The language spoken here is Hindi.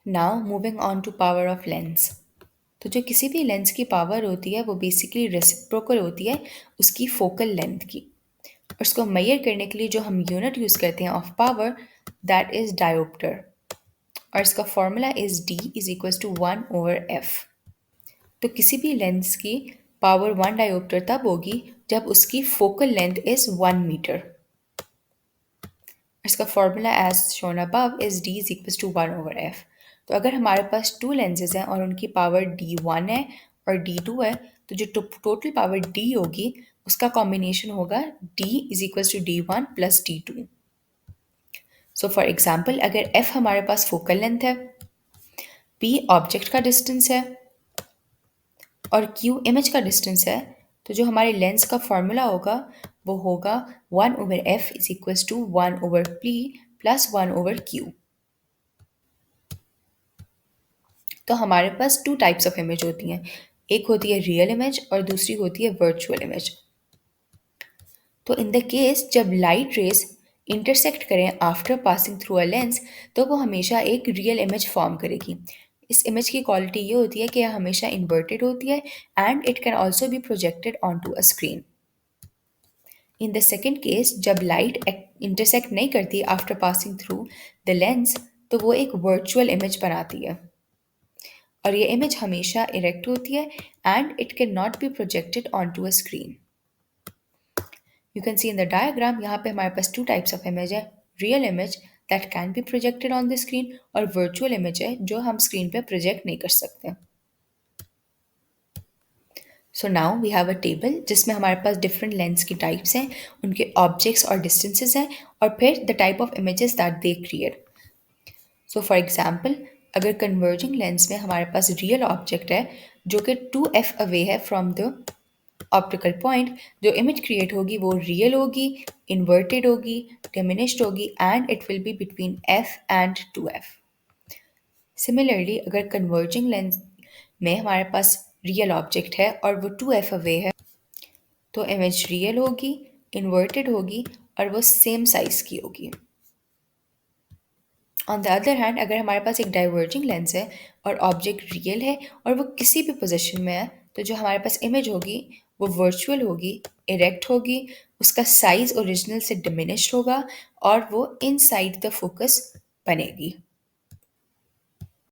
Now moving on to power of lens. तो जो किसी भी लेंस की पावर होती है वो बेसिकली रेसिप्रोकल होती है उसकी फोकल लेंथ की। और इसको मेजर करने के लिए जो हम यूनिट यूज़ करते हैं of power, that is dioptre. और इसका formula is D is equals to 1/f। तो किसी भी लेंस की पावर 1 डायोप्टर तब होगी जब उसकी फोकल लेंथ इज़ 1 मीटर। इसका formula as shown above is D is equals to 1/f। तो अगर हमारे पास टू लेंसेज हैं और उनकी पावर D1 है और D2 है, तो जो टोटल पावर D होगी उसका कॉम्बिनेशन होगा D is equals to D1 plus D2। So for example, अगर F हमारे पास फोकल लेंथ है, P ऑब्जेक्ट का डिस्टेंस है और Q इमेज का डिस्टेंस है, तो जो हमारे लेंस का फॉर्मूला होगा वो होगा 1/f is equals to 1/p plus 1/q। तो हमारे पास टू टाइप्स ऑफ इमेज होती हैं, एक होती है रियल इमेज और दूसरी होती है वर्चुअल इमेज। तो इन द केस जब लाइट रेज इंटरसेक्ट करें after passing through a lens, तो वो हमेशा एक रियल इमेज फॉर्म करेगी। इस इमेज की क्वालिटी ये होती है कि यह हमेशा इन्वर्टेड होती है and it can also be projected on to a screen. In the second case जब लाइट इंटरसेक्ट नहीं करती after passing through the lens, तो वो एक वर्चुअल इमेज बनाती है और ये इमेज हमेशा इरेक्ट होती है and it can not be projected on to a screen. You can see in the diagram, यहाँ पे हमारे पास टू टाइप्स ऑफ इमेज है, real image that can be projected on the screen और वर्चुअल इमेज है जो हम स्क्रीन पे प्रोजेक्ट नहीं कर सकते। So now we have a table जिसमें हमारे पास डिफरेंट लेंस की टाइप्स हैं, उनके ऑब्जेक्ट्स और डिस्टेंसेस हैं और फिर the type of images that they create. So for example, अगर कन्वर्जिंग लेंस में हमारे पास रियल ऑब्जेक्ट है जो कि 2f अवे है फ्रॉम द ऑप्टिकल पॉइंट, जो इमेज क्रिएट होगी वो रियल होगी, इन्वर्टेड होगी, डिमिनिश्ड होगी and it will be between f and 2f। Similarly अगर कन्वर्जिंग लेंस में हमारे पास रियल ऑब्जेक्ट है और वो 2f अवे है, तो इमेज रियल होगी, इन्वर्टेड होगी और वो सेम साइज की होगी। ऑन द अदर हैंड अगर हमारे पास एक डाइवर्जिंग लेंस है और ऑब्जेक्ट रियल है और वो किसी भी पोजीशन में है, तो जो हमारे पास इमेज होगी वो वर्चुअल होगी, इरेक्ट होगी, उसका साइज ओरिजिनल से डिमिनिश्ड होगा और वो इनसाइड द फोकस बनेगी।